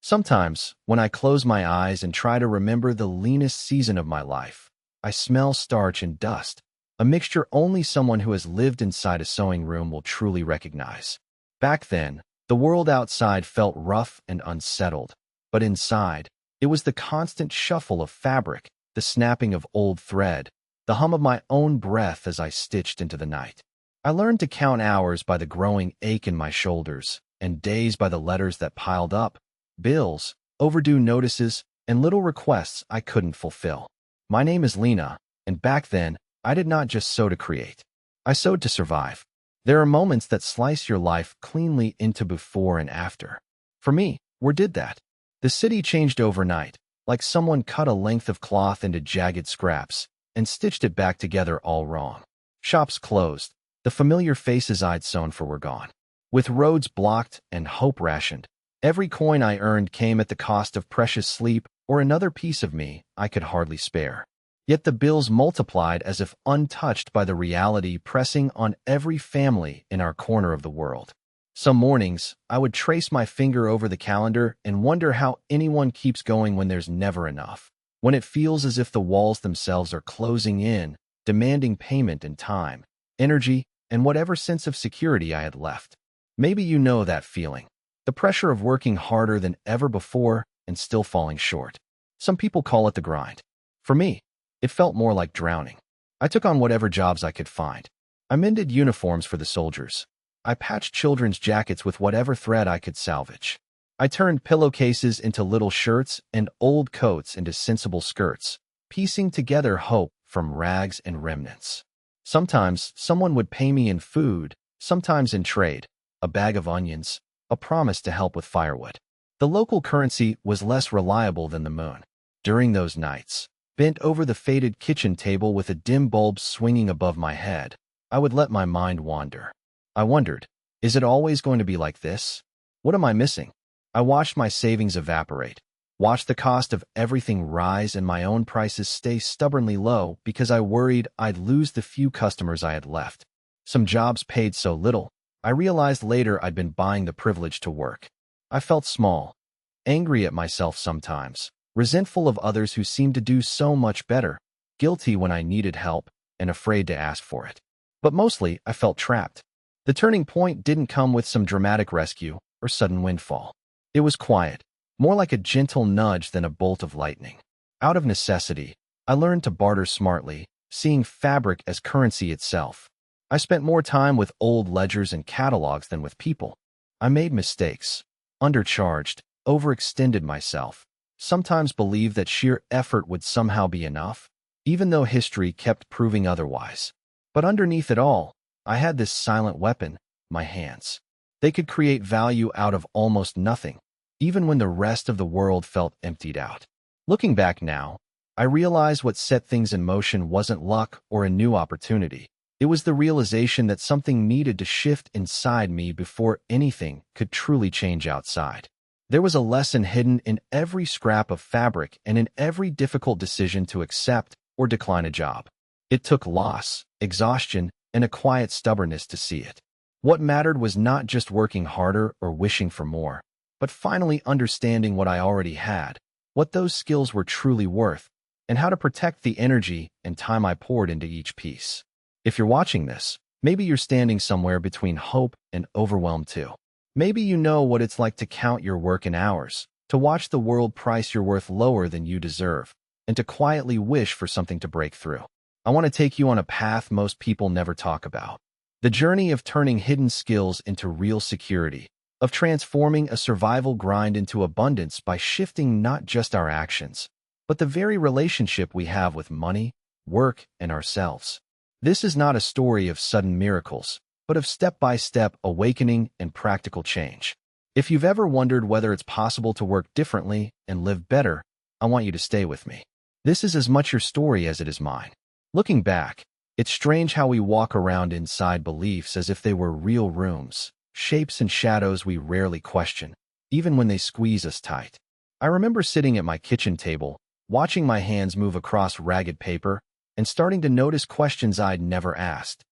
Sometimes, when I close my eyes and try to remember the leanest season of my life, I smell starch and dust, a mixture only someone who has lived inside a sewing room will truly recognize. Back then, the world outside felt rough and unsettled, but inside, it was the constant shuffle of fabric, the snapping of old thread, the hum of my own breath as I stitched into the night. I learned to count hours by the growing ache in my shoulders, and days by the letters that piled up, bills, overdue notices, and little requests I couldn't fulfill. My name is Lena, and back then, I did not just sew to create. I sewed to survive. There are moments that slice your life cleanly into before and after. For me, where did that? The city changed overnight, like someone cut a length of cloth into jagged scraps and stitched it back together all wrong. Shops closed. The familiar faces I'd sewn for were gone. With roads blocked and hope rationed, every coin I earned came at the cost of precious sleep or another piece of me I could hardly spare. Yet the bills multiplied as if untouched by the reality pressing on every family in our corner of the world. Some mornings, I would trace my finger over the calendar and wonder how anyone keeps going when there's never enough, when it feels as if the walls themselves are closing in, demanding payment and time, energy, and whatever sense of security I had left. Maybe you know that feeling, the pressure of working harder than ever before and still falling short. Some people call it the grind. For me, it felt more like drowning. I took on whatever jobs I could find. I mended uniforms for the soldiers. I patched children's jackets with whatever thread I could salvage. I turned pillowcases into little shirts and old coats into sensible skirts, piecing together hope from rags and remnants. Sometimes someone would pay me in food, sometimes in trade, a bag of onions, a promise to help with firewood. The local currency was less reliable than the moon. During those nights, bent over the faded kitchen table with a dim bulb swinging above my head, I would let my mind wander. I wondered, is it always going to be like this? What am I missing? I watched my savings evaporate, watched the cost of everything rise and my own prices stay stubbornly low because I worried I'd lose the few customers I had left. Some jobs paid so little, I realized later I'd been buying the privilege to work. I felt small, angry at myself sometimes, resentful of others who seemed to do so much better, guilty when I needed help, and afraid to ask for it. But mostly, I felt trapped. The turning point didn't come with some dramatic rescue or sudden windfall. It was quiet, more like a gentle nudge than a bolt of lightning. Out of necessity, I learned to barter smartly, seeing fabric as currency itself. I spent more time with old ledgers and catalogs than with people. I made mistakes, undercharged, overextended myself, sometimes believed that sheer effort would somehow be enough, even though history kept proving otherwise. But underneath it all, I had this silent weapon, my hands. They could create value out of almost nothing, even when the rest of the world felt emptied out. Looking back now, I realize what set things in motion wasn't luck or a new opportunity. It was the realization that something needed to shift inside me before anything could truly change outside. There was a lesson hidden in every scrap of fabric and in every difficult decision to accept or decline a job. It took loss, exhaustion, and a quiet stubbornness to see it. What mattered was not just working harder or wishing for more, but finally understanding what I already had, what those skills were truly worth, and how to protect the energy and time I poured into each piece. If you're watching this, maybe you're standing somewhere between hope and overwhelm too. Maybe you know what it's like to count your work in hours, to watch the world price your worth lower than you deserve, and to quietly wish for something to break through. I want to take you on a path most people never talk about. The journey of turning hidden skills into real security, of transforming a survival grind into abundance by shifting not just our actions, but the very relationship we have with money, work, and ourselves. This is not a story of sudden miracles, but of step-by-step awakening and practical change. If you've ever wondered whether it's possible to work differently and live better, I want you to stay with me. This is as much your story as it is mine. Looking back, it's strange how we walk around inside beliefs as if they were real rooms, shapes and shadows we rarely question, even when they squeeze us tight. I remember sitting at my kitchen table, watching my hands move across ragged paper, and starting to notice questions I'd never asked.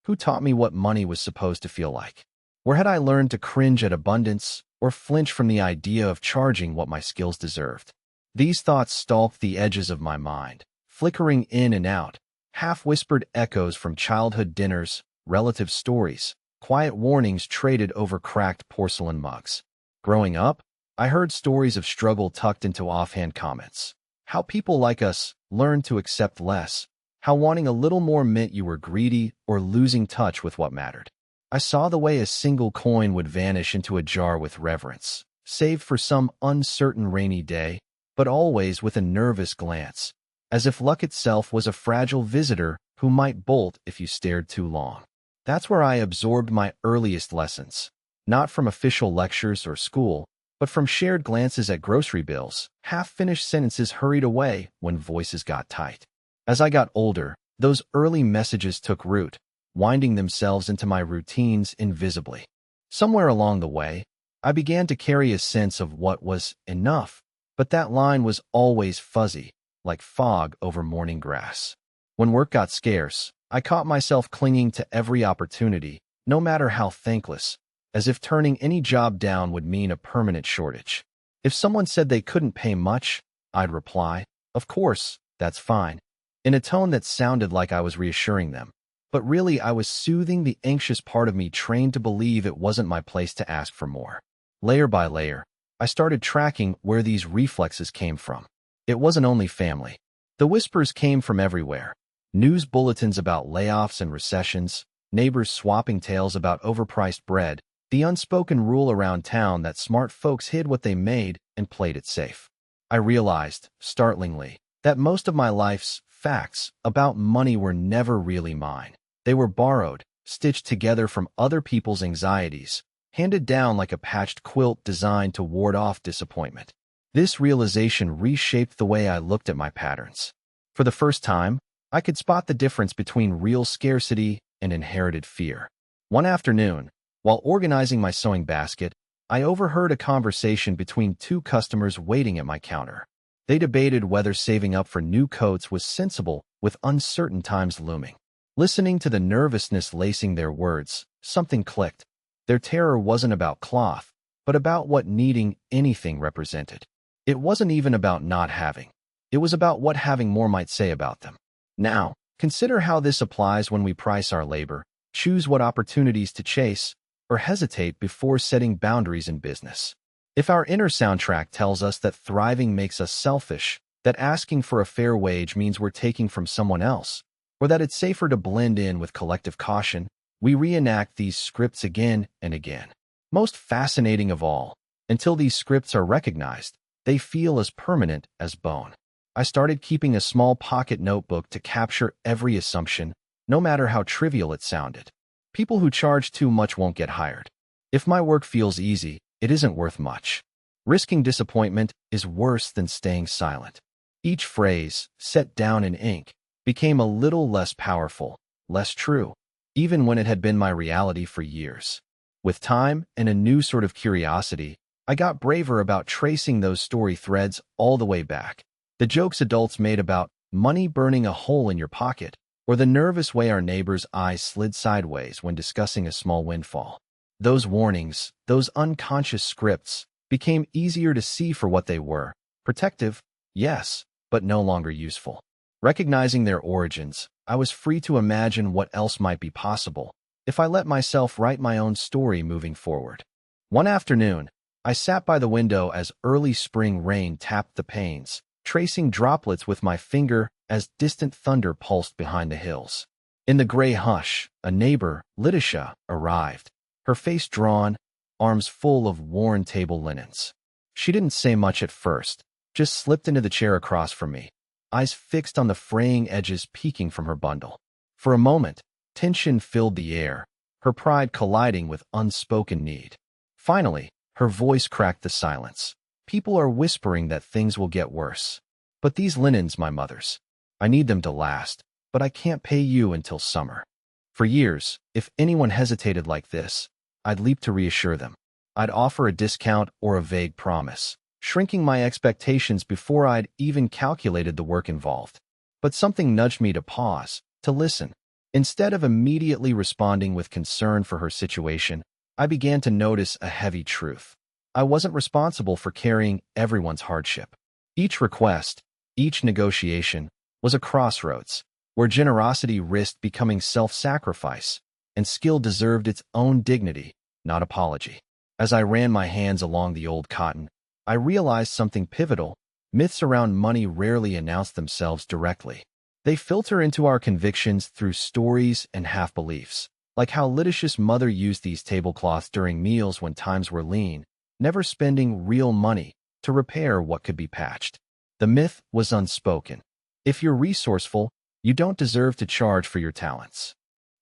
Who taught me what money was supposed to feel like? Where had I learned to cringe at abundance or flinch from the idea of charging what my skills deserved? These thoughts stalked the edges of my mind, flickering in and out, half-whispered echoes from childhood dinners, relative stories, quiet warnings traded over cracked porcelain mugs. Growing up, I heard stories of struggle tucked into offhand comments. How people like us learned to accept less, how wanting a little more meant you were greedy or losing touch with what mattered. I saw the way a single coin would vanish into a jar with reverence, saved for some uncertain rainy day, but always with a nervous glance, as if luck itself was a fragile visitor who might bolt if you stared too long. That's where I absorbed my earliest lessons, not from official lectures or school, but from shared glances at grocery bills, half-finished sentences hurried away when voices got tight. As I got older, those early messages took root, winding themselves into my routines invisibly. Somewhere along the way, I began to carry a sense of what was enough, but that line was always fuzzy, like fog over morning grass. When work got scarce, I caught myself clinging to every opportunity, no matter how thankless, as if turning any job down would mean a permanent shortage. If someone said they couldn't pay much, I'd reply, "Of course, that's fine," in a tone that sounded like I was reassuring them. But really, I was soothing the anxious part of me trained to believe it wasn't my place to ask for more. Layer by layer, I started tracking where these reflexes came from. It wasn't only family. The whispers came from everywhere. News bulletins about layoffs and recessions, neighbors swapping tales about overpriced bread, the unspoken rule around town that smart folks hid what they made and played it safe. I realized, startlingly, that most of my life's facts about money were never really mine. They were borrowed, stitched together from other people's anxieties, handed down like a patched quilt designed to ward off disappointment. This realization reshaped the way I looked at my patterns. For the first time, I could spot the difference between real scarcity and inherited fear. One afternoon, while organizing my sewing basket, I overheard a conversation between two customers waiting at my counter. They debated whether saving up for new coats was sensible with uncertain times looming. Listening to the nervousness lacing their words, something clicked. Their terror wasn't about cloth, but about what needing anything represented. It wasn't even about not having. It was about what having more might say about them. Now, consider how this applies when we price our labor, choose what opportunities to chase, or hesitate before setting boundaries in business. If our inner soundtrack tells us that thriving makes us selfish, that asking for a fair wage means we're taking from someone else, or that it's safer to blend in with collective caution, we reenact these scripts again and again. Most fascinating of all, until these scripts are recognized, they feel as permanent as bone. I started keeping a small pocket notebook to capture every assumption, no matter how trivial it sounded. People who charge too much won't get hired. If my work feels easy, it isn't worth much. Risking disappointment is worse than staying silent. Each phrase, set down in ink, became a little less powerful, less true, even when it had been my reality for years. With time and a new sort of curiosity, I got braver about tracing those story threads all the way back. The jokes adults made about money burning a hole in your pocket, or the nervous way our neighbors' eyes slid sideways when discussing a small windfall. Those warnings, those unconscious scripts, became easier to see for what they were. Protective, yes, but no longer useful. Recognizing their origins, I was free to imagine what else might be possible if I let myself write my own story moving forward. One afternoon, I sat by the window as early spring rain tapped the panes, tracing droplets with my finger as distant thunder pulsed behind the hills. In the gray hush, a neighbor, Lidisha, arrived, her face drawn, arms full of worn table linens. She didn't say much at first, just slipped into the chair across from me, eyes fixed on the fraying edges peeking from her bundle. For a moment, tension filled the air, her pride colliding with unspoken need. Finally, her voice cracked the silence. People are whispering that things will get worse. But these linens, my mother's, I need them to last, but I can't pay you until summer. For years, if anyone hesitated like this, I'd leap to reassure them. I'd offer a discount or a vague promise, shrinking my expectations before I'd even calculated the work involved. But something nudged me to pause, to listen. Instead of immediately responding with concern for her situation, I began to notice a heavy truth. I wasn't responsible for carrying everyone's hardship. Each request, each negotiation, was a crossroads, where generosity risked becoming self-sacrifice, and skill deserved its own dignity, not apology. As I ran my hands along the old cotton, I realized something pivotal. Myths around money rarely announce themselves directly. They filter into our convictions through stories and half-beliefs, like how Letitia's mother used these tablecloths during meals when times were lean, never spending real money to repair what could be patched. The myth was unspoken. If you're resourceful, you don't deserve to charge for your talents.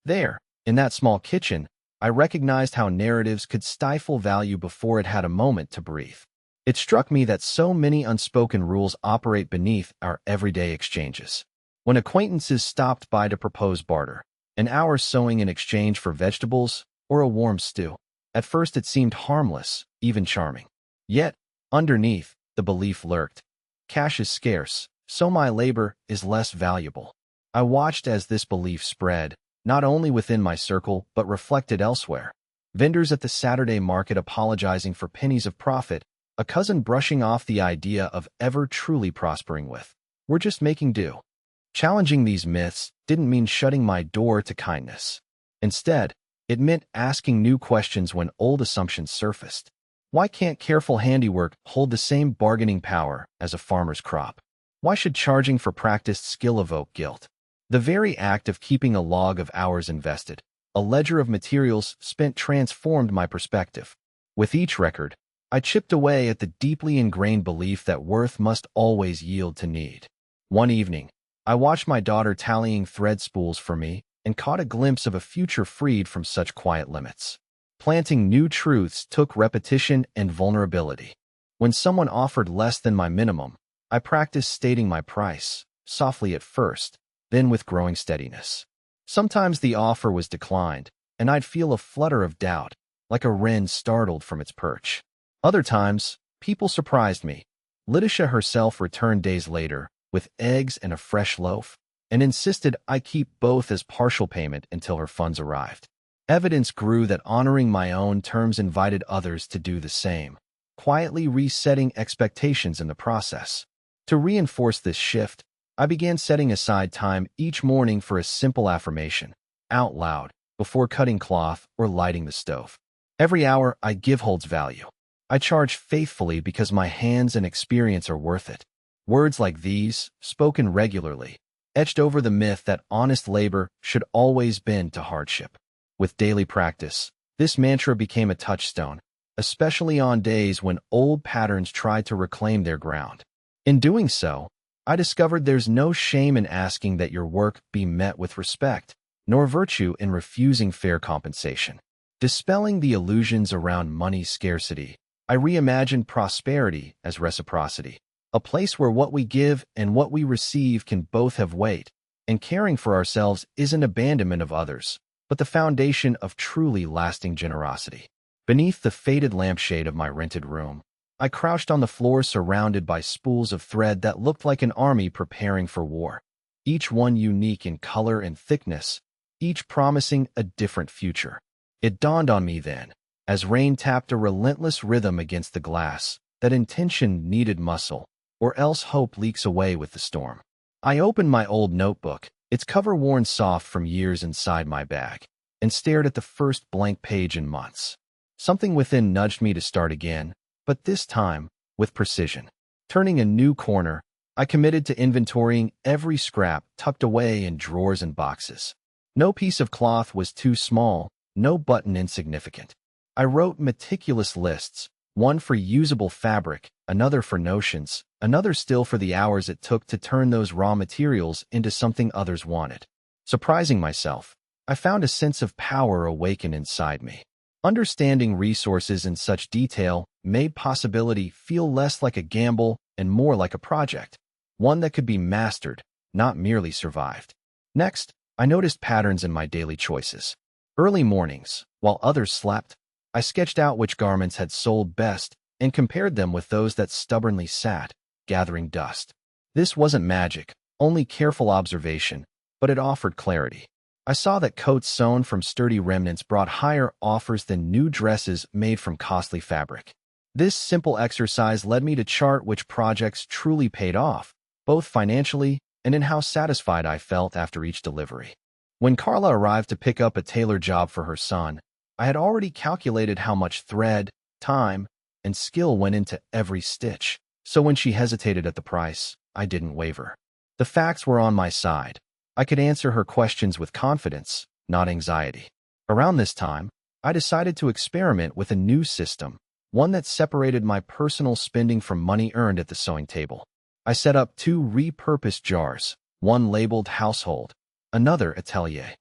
There, in that small kitchen, I recognized how narratives could stifle value before it had a moment to breathe. It struck me that so many unspoken rules operate beneath our everyday exchanges. When acquaintances stopped by to propose barter, an hour sewing in exchange for vegetables or a warm stew, at first it seemed harmless, even charming. Yet, underneath, the belief lurked. Cash is scarce, so my labor is less valuable. I watched as this belief spread, not only within my circle but reflected elsewhere. Vendors at the Saturday market apologizing for pennies of profit, a cousin brushing off the idea of ever truly prospering with. We're just making do. Challenging these myths didn't mean shutting my door to kindness. Instead, it meant asking new questions when old assumptions surfaced. Why can't careful handiwork hold the same bargaining power as a farmer's crop? Why should charging for practiced skill evoke guilt? The very act of keeping a log of hours invested, a ledger of materials spent, transformed my perspective. With each record, I chipped away at the deeply ingrained belief that worth must always yield to need. One evening, I watched my daughter tallying thread spools for me and caught a glimpse of a future freed from such quiet limits. Planting new truths took repetition and vulnerability. When someone offered less than my minimum, I practiced stating my price, softly at first, then with growing steadiness. Sometimes the offer was declined, and I'd feel a flutter of doubt, like a wren startled from its perch. Other times, people surprised me. Letitia herself returned days later, with eggs and a fresh loaf, and insisted I keep both as partial payment until her funds arrived. Evidence grew that honoring my own terms invited others to do the same, quietly resetting expectations in the process. To reinforce this shift, I began setting aside time each morning for a simple affirmation, out loud, before cutting cloth or lighting the stove. Every hour I give holds value. I charge faithfully because my hands and experience are worth it. Words like these, spoken regularly, etched over the myth that honest labor should always bend to hardship. With daily practice, this mantra became a touchstone, especially on days when old patterns tried to reclaim their ground. In doing so, I discovered there's no shame in asking that your work be met with respect, nor virtue in refusing fair compensation. Dispelling the illusions around money scarcity, I reimagined prosperity as reciprocity, a place where what we give and what we receive can both have weight, and caring for ourselves isn't abandonment of others, but the foundation of truly lasting generosity. Beneath the faded lampshade of my rented room, I crouched on the floor surrounded by spools of thread that looked like an army preparing for war, each one unique in color and thickness, each promising a different future. It dawned on me then, as rain tapped a relentless rhythm against the glass, that intention needed muscle, or else hope leaks away with the storm. I opened my old notebook, its cover worn soft from years, inside my bag, and stared at the first blank page in months. Something within nudged me to start again, but this time, with precision. Turning a new corner, I committed to inventorying every scrap tucked away in drawers and boxes. No piece of cloth was too small, no button insignificant. I wrote meticulous lists, one for usable fabric, another for notions, another still for the hours it took to turn those raw materials into something others wanted. Surprising myself, I found a sense of power awaken inside me. Understanding resources in such detail made possibility feel less like a gamble and more like a project, one that could be mastered, not merely survived. Next, I noticed patterns in my daily choices. Early mornings, while others slept, I sketched out which garments had sold best and compared them with those that stubbornly sat, gathering dust. This wasn't magic, only careful observation, but it offered clarity. I saw that coats sewn from sturdy remnants brought higher offers than new dresses made from costly fabric. This simple exercise led me to chart which projects truly paid off, both financially and in how satisfied I felt after each delivery. When Carla arrived to pick up a tailor job for her son, I had already calculated how much thread, time, and skill went into every stitch. So when she hesitated at the price, I didn't waver. The facts were on my side. I could answer her questions with confidence, not anxiety. Around this time, I decided to experiment with a new system, one that separated my personal spending from money earned at the sewing table. I set up 2 repurposed jars, one labeled household, another atelier.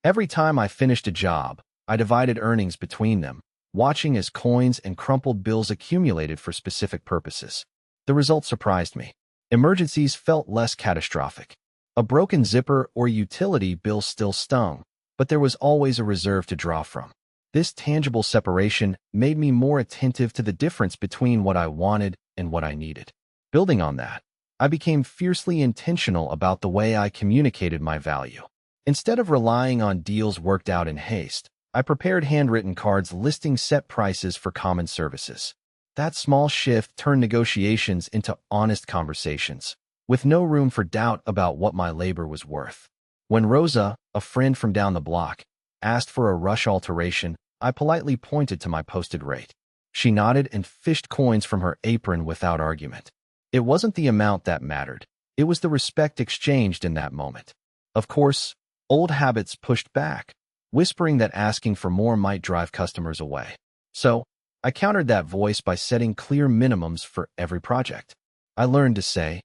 Every time I finished a job, I divided earnings between them, watching as coins and crumpled bills accumulated for specific purposes. The result surprised me. Emergencies felt less catastrophic. A broken zipper or utility bill still stung, but there was always a reserve to draw from. This tangible separation made me more attentive to the difference between what I wanted and what I needed. Building on that, I became fiercely intentional about the way I communicated my value. Instead of relying on deals worked out in haste, I prepared handwritten cards listing set prices for common services. That small shift turned negotiations into honest conversations, with no room for doubt about what my labor was worth. When Rosa, a friend from down the block, asked for a rush alteration, I politely pointed to my posted rate. She nodded and fished coins from her apron without argument. It wasn't the amount that mattered. It was the respect exchanged in that moment. Of course, old habits pushed back, whispering that asking for more might drive customers away. So, I countered that voice by setting clear minimums for every project. I learned to say,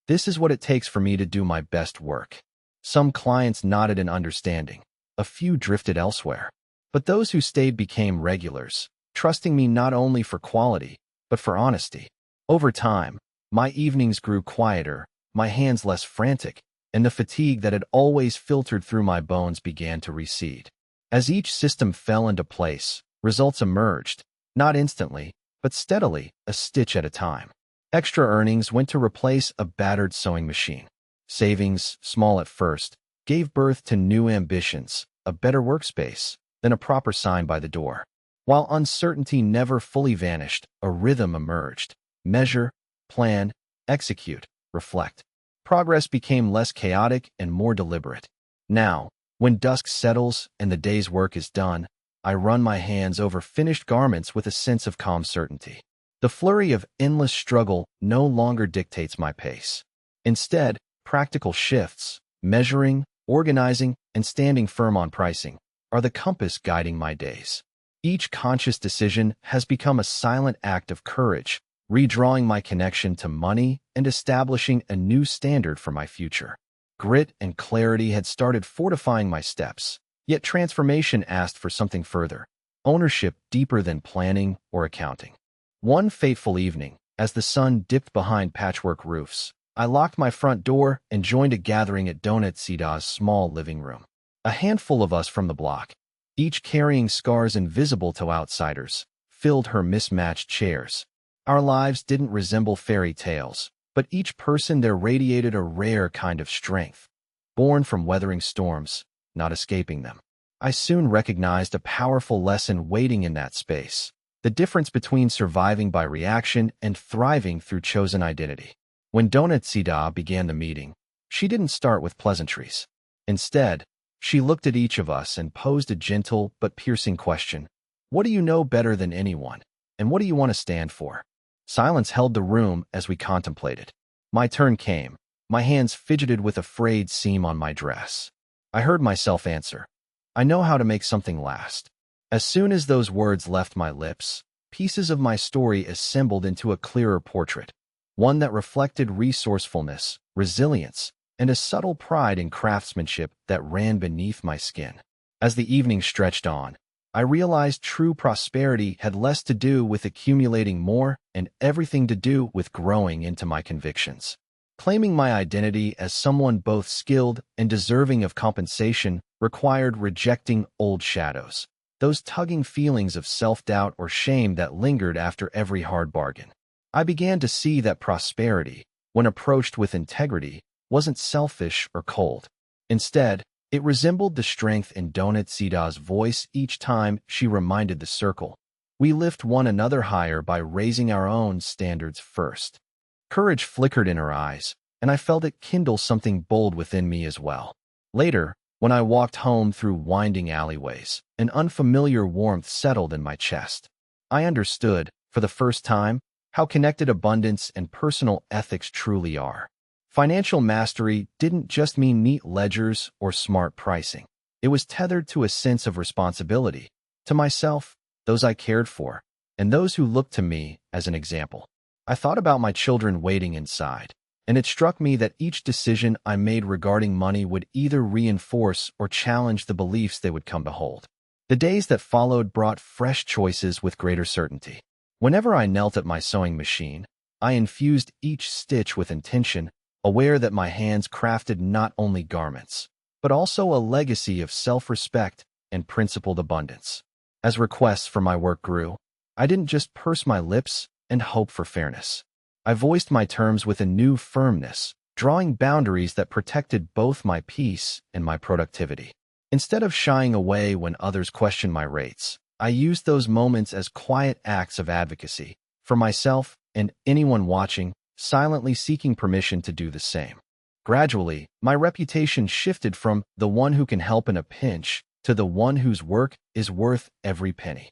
"This is what it takes for me to do my best work." Some clients nodded in understanding. A few drifted elsewhere. But those who stayed became regulars, trusting me not only for quality, but for honesty. Over time, my evenings grew quieter, my hands less frantic, and the fatigue that had always filtered through my bones began to recede. As each system fell into place, results emerged, not instantly, but steadily, a stitch at a time. Extra earnings went to replace a battered sewing machine. Savings, small at first, gave birth to new ambitions, a better workspace, then a proper sign by the door. While uncertainty never fully vanished, a rhythm emerged. Measure, plan, execute, reflect. Progress became less chaotic and more deliberate. Now, when dusk settles and the day's work is done, I run my hands over finished garments with a sense of calm certainty. The flurry of endless struggle no longer dictates my pace. Instead, practical shifts, measuring, organizing, and standing firm on pricing, are the compass guiding my days. Each conscious decision has become a silent act of courage, redrawing my connection to money and establishing a new standard for my future. Grit and clarity had started fortifying my steps, yet transformation asked for something further, ownership deeper than planning or accounting. One fateful evening, as the sun dipped behind patchwork roofs, I locked my front door and joined a gathering at Donut Sida's small living room. A handful of us from the block, each carrying scars invisible to outsiders, filled her mismatched chairs. Our lives didn't resemble fairy tales, but each person there radiated a rare kind of strength, born from weathering storms, not escaping them. I soon recognized a powerful lesson waiting in that space, the difference between surviving by reaction and thriving through chosen identity. When Donut Sida began the meeting, she didn't start with pleasantries. Instead, she looked at each of us and posed a gentle but piercing question. What do you know better than anyone, and what do you want to stand for? Silence held the room as we contemplated. My turn came. My hands fidgeted with a frayed seam on my dress. I heard myself answer, I know how to make something last. As soon as those words left my lips, pieces of my story assembled into a clearer portrait, one that reflected resourcefulness, resilience, and a subtle pride in craftsmanship that ran beneath my skin. As the evening stretched on, I realized true prosperity had less to do with accumulating more and everything to do with growing into my convictions. Claiming my identity as someone both skilled and deserving of compensation required rejecting old shadows, those tugging feelings of self-doubt or shame that lingered after every hard bargain. I began to see that prosperity, when approached with integrity, wasn't selfish or cold. Instead, It resembled the strength in Donut Sida's voice each time she reminded the circle. We lift one another higher by raising our own standards first. Courage flickered in her eyes, and I felt it kindle something bold within me as well. Later, when I walked home through winding alleyways, an unfamiliar warmth settled in my chest. I understood, for the first time, how connected abundance and personal ethics truly are. Financial mastery didn't just mean neat ledgers or smart pricing. It was tethered to a sense of responsibility, to myself, those I cared for, and those who looked to me as an example. I thought about my children waiting inside, and it struck me that each decision I made regarding money would either reinforce or challenge the beliefs they would come to hold. The days that followed brought fresh choices with greater certainty. Whenever I knelt at my sewing machine, I infused each stitch with intention, aware that my hands crafted not only garments, but also a legacy of self-respect and principled abundance. As requests for my work grew, I didn't just purse my lips and hope for fairness. I voiced my terms with a new firmness, drawing boundaries that protected both my peace and my productivity. Instead of shying away when others questioned my rates, I used those moments as quiet acts of advocacy for myself and anyone watching, silently seeking permission to do the same. Gradually, my reputation shifted from the one who can help in a pinch to the one whose work is worth every penny.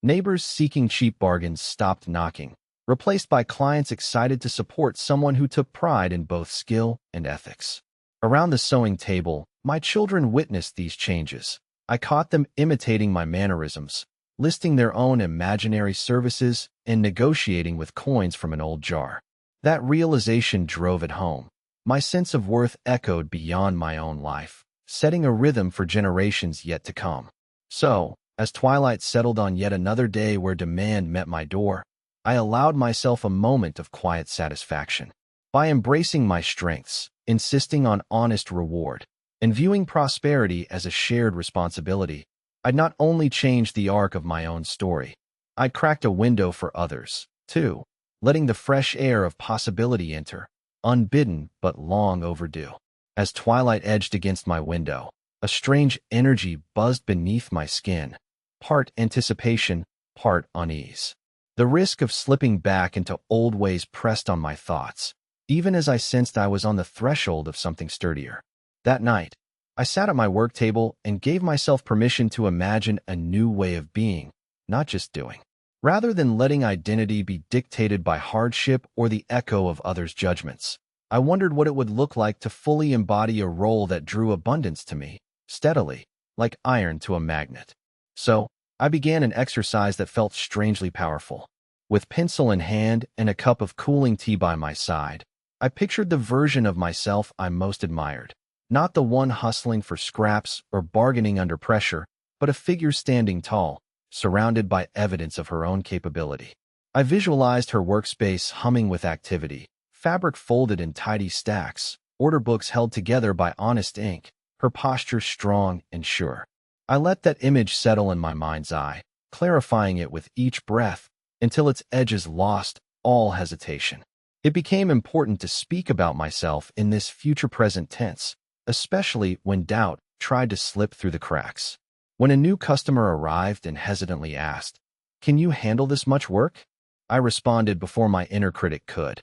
Neighbors seeking cheap bargains stopped knocking, replaced by clients excited to support someone who took pride in both skill and ethics. Around the sewing table, my children witnessed these changes. I caught them imitating my mannerisms, listing their own imaginary services and negotiating with coins from an old jar. That realization drove it home. My sense of worth echoed beyond my own life, setting a rhythm for generations yet to come. So, as twilight settled on yet another day where demand met my door, I allowed myself a moment of quiet satisfaction. By embracing my strengths, insisting on honest reward, and viewing prosperity as a shared responsibility, I'd not only changed the arc of my own story, I'd cracked a window for others, too, letting the fresh air of possibility enter, unbidden but long overdue. As twilight edged against my window, a strange energy buzzed beneath my skin, part anticipation, part unease. The risk of slipping back into old ways pressed on my thoughts, even as I sensed I was on the threshold of something sturdier. That night, I sat at my work table and gave myself permission to imagine a new way of being, not just doing. Rather than letting identity be dictated by hardship or the echo of others' judgments, I wondered what it would look like to fully embody a role that drew abundance to me, steadily, like iron to a magnet. So, I began an exercise that felt strangely powerful. With pencil in hand and a cup of cooling tea by my side, I pictured the version of myself I most admired. Not the one hustling for scraps or bargaining under pressure, but a figure standing tall, surrounded by evidence of her own capability. I visualized her workspace humming with activity, fabric folded in tidy stacks, order books held together by honest ink, her posture strong and sure. I let that image settle in my mind's eye, clarifying it with each breath until its edges lost all hesitation. It became important to speak about myself in this future-present tense, especially when doubt tried to slip through the cracks. When a new customer arrived and hesitantly asked, "Can you handle this much work?" I responded before my inner critic could.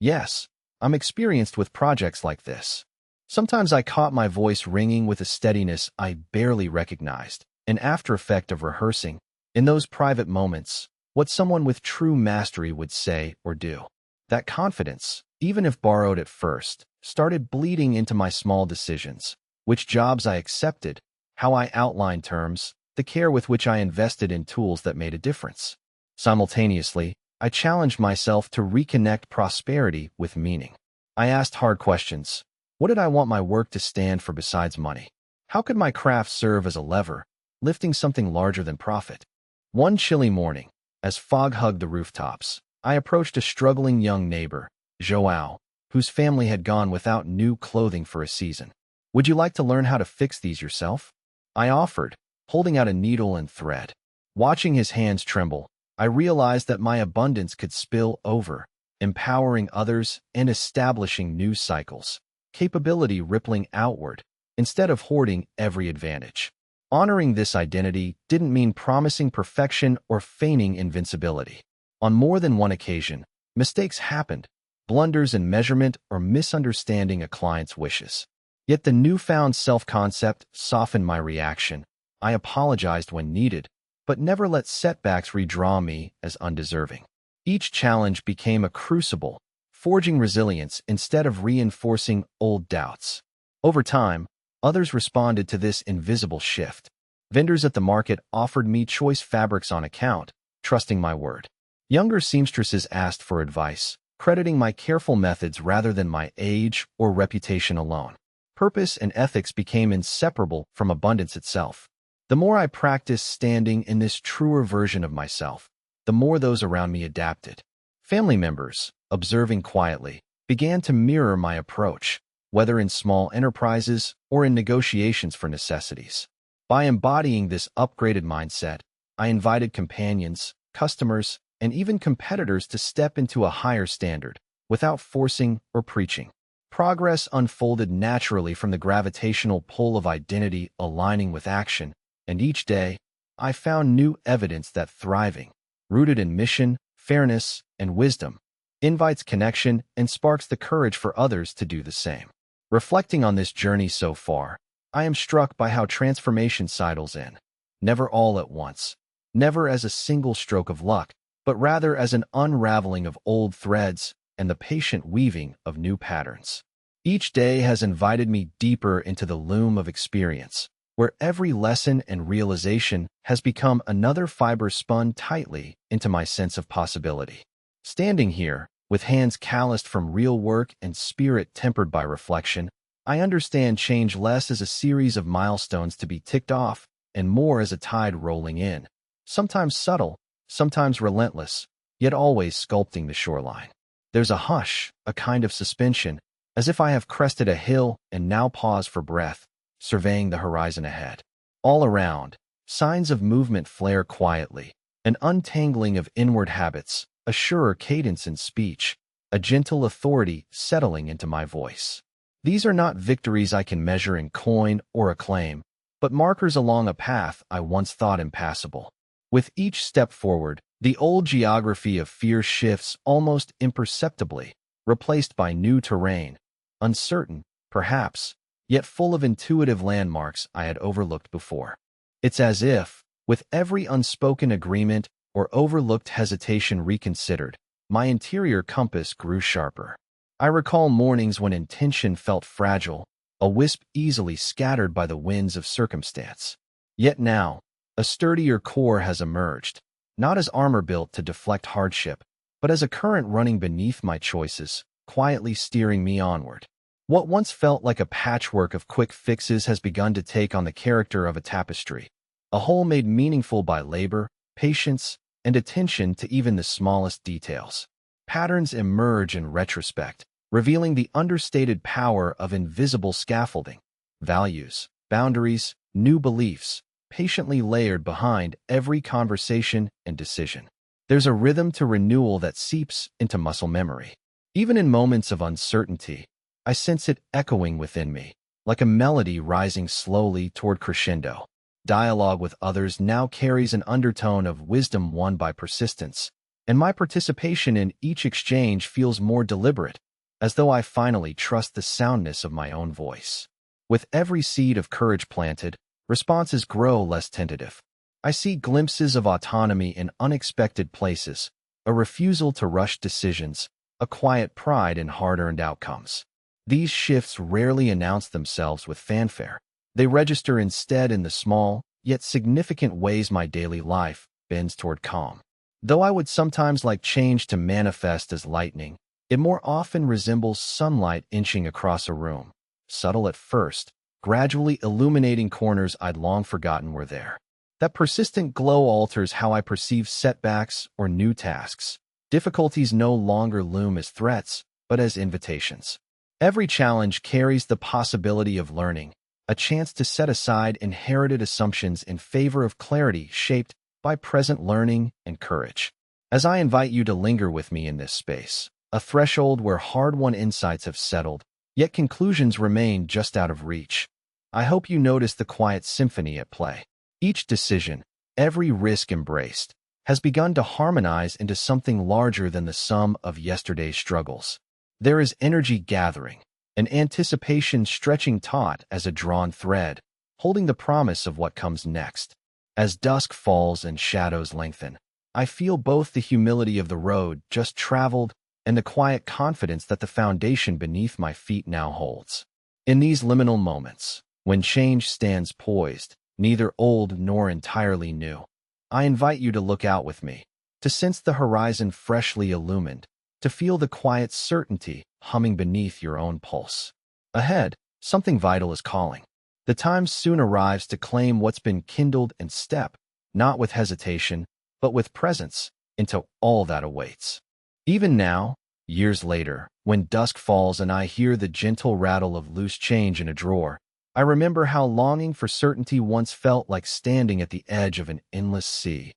"Yes, I'm experienced with projects like this." Sometimes I caught my voice ringing with a steadiness I barely recognized, an after effect of rehearsing, in those private moments, what someone with true mastery would say or do. That confidence, even if borrowed at first, started bleeding into my small decisions, which jobs I accepted, how I outlined terms, the care with which I invested in tools that made a difference. Simultaneously, I challenged myself to reconnect prosperity with meaning. I asked hard questions. What did I want my work to stand for besides money? How could my craft serve as a lever, lifting something larger than profit? One chilly morning, as fog hugged the rooftops, I approached a struggling young neighbor, Joao, whose family had gone without new clothing for a season. "Would you like to learn how to fix these yourself?" I offered, holding out a needle and thread. Watching his hands tremble, I realized that my abundance could spill over, empowering others and establishing new cycles, capability rippling outward, instead of hoarding every advantage. Honoring this identity didn't mean promising perfection or feigning invincibility. On more than one occasion, mistakes happened, blunders in measurement or misunderstanding a client's wishes. Yet the newfound self-concept softened my reaction. I apologized when needed, but never let setbacks redraw me as undeserving. Each challenge became a crucible, forging resilience instead of reinforcing old doubts. Over time, others responded to this invisible shift. Vendors at the market offered me choice fabrics on account, trusting my word. Younger seamstresses asked for advice, crediting my careful methods rather than my age or reputation alone. Purpose and ethics became inseparable from abundance itself. The more I practiced standing in this truer version of myself, the more those around me adapted. Family members, observing quietly, began to mirror my approach, whether in small enterprises or in negotiations for necessities. By embodying this upgraded mindset, I invited companions, customers, and even competitors to step into a higher standard, without forcing or preaching. Progress unfolded naturally from the gravitational pull of identity aligning with action, and each day, I found new evidence that thriving, rooted in mission, fairness, and wisdom, invites connection and sparks the courage for others to do the same. Reflecting on this journey so far, I am struck by how transformation sidles in, never all at once, never as a single stroke of luck, but rather as an unraveling of old threads and the patient weaving of new patterns. Each day has invited me deeper into the loom of experience, where every lesson and realization has become another fiber spun tightly into my sense of possibility. Standing here, with hands calloused from real work and spirit tempered by reflection, I understand change less as a series of milestones to be ticked off and more as a tide rolling in, sometimes subtle, sometimes relentless, yet always sculpting the shoreline. There's a hush, a kind of suspension, as if I have crested a hill and now pause for breath, surveying the horizon ahead. All around, signs of movement flare quietly, an untangling of inward habits, a surer cadence in speech, a gentle authority settling into my voice. These are not victories I can measure in coin or acclaim, but markers along a path I once thought impassable. With each step forward, the old geography of fear shifts almost imperceptibly, replaced by new terrain, uncertain, perhaps, yet full of intuitive landmarks I had overlooked before. It's as if, with every unspoken agreement or overlooked hesitation reconsidered, my interior compass grew sharper. I recall mornings when intention felt fragile, a wisp easily scattered by the winds of circumstance. Yet now, a sturdier core has emerged, not as armor built to deflect hardship, but as a current running beneath my choices, quietly steering me onward. What once felt like a patchwork of quick fixes has begun to take on the character of a tapestry, a whole made meaningful by labor, patience, and attention to even the smallest details. Patterns emerge in retrospect, revealing the understated power of invisible scaffolding, values, boundaries, new beliefs, patiently layered behind every conversation and decision. There's a rhythm to renewal that seeps into muscle memory. Even in moments of uncertainty, I sense it echoing within me, like a melody rising slowly toward crescendo. Dialogue with others now carries an undertone of wisdom won by persistence, and my participation in each exchange feels more deliberate, as though I finally trust the soundness of my own voice. With every seed of courage planted, responses grow less tentative. I see glimpses of autonomy in unexpected places, a refusal to rush decisions, a quiet pride in hard-earned outcomes. These shifts rarely announce themselves with fanfare. They register instead in the small, yet significant ways my daily life bends toward calm. Though I would sometimes like change to manifest as lightning, it more often resembles sunlight inching across a room, subtle at first, gradually illuminating corners I'd long forgotten were there. That persistent glow alters how I perceive setbacks or new tasks. Difficulties no longer loom as threats, but as invitations. Every challenge carries the possibility of learning, a chance to set aside inherited assumptions in favor of clarity shaped by present learning and courage. As I invite you to linger with me in this space, a threshold where hard-won insights have settled, yet conclusions remain just out of reach, I hope you notice the quiet symphony at play. Each decision, every risk embraced, has begun to harmonize into something larger than the sum of yesterday's struggles. There is energy gathering, an anticipation stretching taut as a drawn thread, holding the promise of what comes next. As dusk falls and shadows lengthen, I feel both the humility of the road just traveled and the quiet confidence that the foundation beneath my feet now holds. In these liminal moments, when change stands poised, neither old nor entirely new, I invite you to look out with me, to sense the horizon freshly illumined, to feel the quiet certainty humming beneath your own pulse. Ahead, something vital is calling. The time soon arrives to claim what's been kindled and step, not with hesitation, but with presence, into all that awaits. Even now, years later, when dusk falls and I hear the gentle rattle of loose change in a drawer, I remember how longing for certainty once felt like standing at the edge of an endless sea.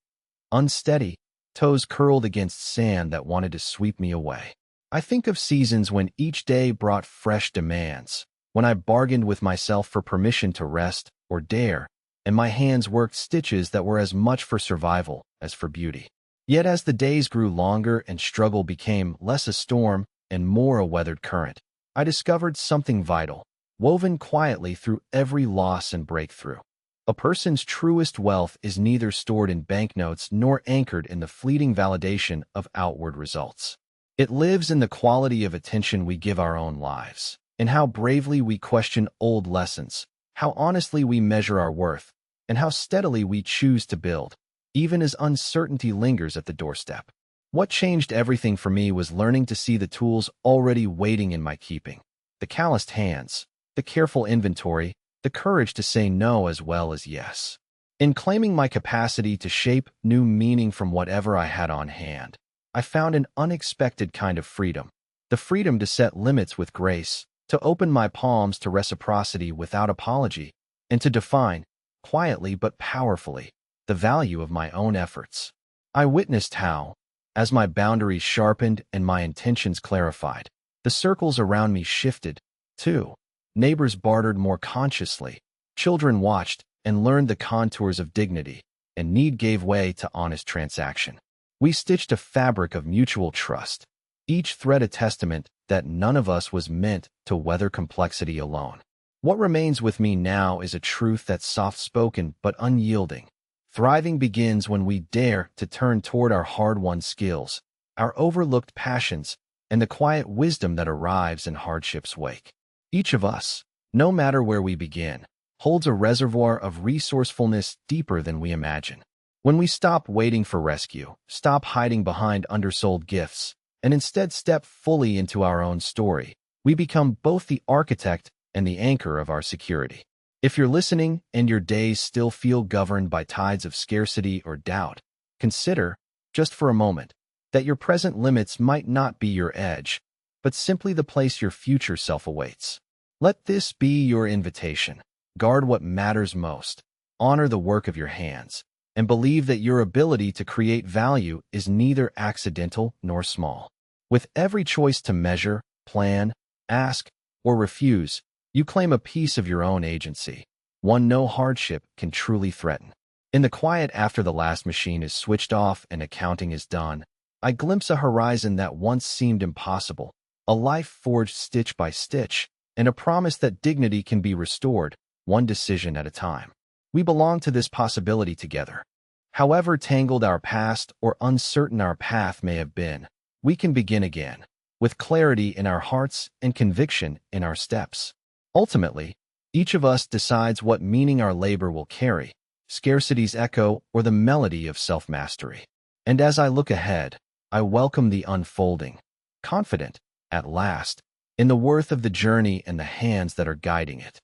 Unsteady, toes curled against sand that wanted to sweep me away. I think of seasons when each day brought fresh demands, when I bargained with myself for permission to rest or dare, and my hands worked stitches that were as much for survival as for beauty. Yet as the days grew longer and struggle became less a storm and more a weathered current, I discovered something vital, woven quietly through every loss and breakthrough. A person's truest wealth is neither stored in banknotes nor anchored in the fleeting validation of outward results. It lives in the quality of attention we give our own lives, in how bravely we question old lessons, how honestly we measure our worth, and how steadily we choose to build, even as uncertainty lingers at the doorstep. What changed everything for me was learning to see the tools already waiting in my keeping. The calloused hands, the careful inventory, the courage to say no as well as yes. In claiming my capacity to shape new meaning from whatever I had on hand, I found an unexpected kind of freedom, the freedom to set limits with grace, to open my palms to reciprocity without apology, and to define, quietly but powerfully, the value of my own efforts. I witnessed how, as my boundaries sharpened and my intentions clarified, the circles around me shifted, too. Neighbors bartered more consciously, children watched and learned the contours of dignity, and need gave way to honest transaction. We stitched a fabric of mutual trust, each thread a testament that none of us was meant to weather complexity alone. What remains with me now is a truth that's soft-spoken but unyielding. Thriving begins when we dare to turn toward our hard-won skills, our overlooked passions, and the quiet wisdom that arrives in hardship's wake. Each of us, no matter where we begin, holds a reservoir of resourcefulness deeper than we imagine. When we stop waiting for rescue, stop hiding behind undersold gifts, and instead step fully into our own story, we become both the architect and the anchor of our security. If you're listening and your days still feel governed by tides of scarcity or doubt, consider, just for a moment, that your present limits might not be your edge, but simply the place your future self awaits. Let this be your invitation. Guard what matters most, honor the work of your hands, and believe that your ability to create value is neither accidental nor small. With every choice to measure, plan, ask, or refuse, you claim a piece of your own agency, one no hardship can truly threaten. In the quiet after the last machine is switched off and accounting is done, I glimpse a horizon that once seemed impossible, a life forged stitch by stitch, and a promise that dignity can be restored, one decision at a time. We belong to this possibility together. However tangled our past or uncertain our path may have been, we can begin again, with clarity in our hearts and conviction in our steps. Ultimately, each of us decides what meaning our labor will carry, scarcity's echo or the melody of self-mastery. And as I look ahead, I welcome the unfolding, confident, at last, in the worth of the journey and the hands that are guiding it.